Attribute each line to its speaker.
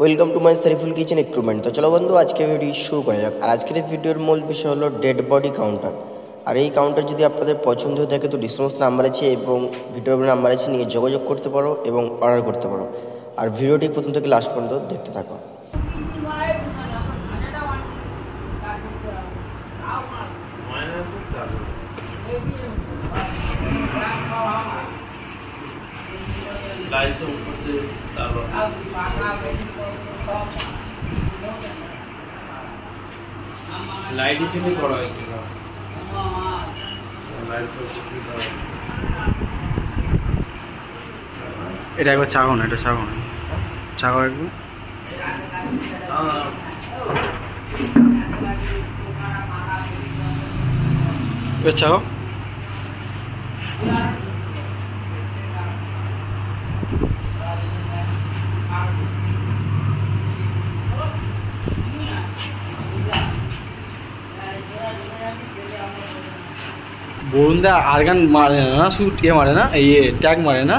Speaker 1: Welcome to my Shariful kitchen equipment. তো চলো বন্ধু, আজকে ভিডিও শুরু করা যাক। আর আজকের ভিডিওর মূল বিষয় হলো ডেড বডি কাউন্টার। আর এই কাউন্টার যদি আপনাদের পছন্দ হয়ে থাকে তো ডিসক্রিপশন নাম্বার আছে এবং ভিডিওর নাম্বার আছে, নিয়ে যোগাযোগ করতে পারো এবং অর্ডার করতে পারো। আর ভিডিওটি প্রথম থেকে লাস্ট পর্যন্ত দেখতে থাকো।
Speaker 2: लाइट से ऊपर से लाइट ही चली पड़ा है क्या लाइट तो चली पड़ा
Speaker 3: এটা একবার চাগো না, এটা চাগো না, চাগো একবার। এবার চাগো। বরুণদা আর্গান মারে না, শুধু মারে না, এই ট্যাগ মারে না।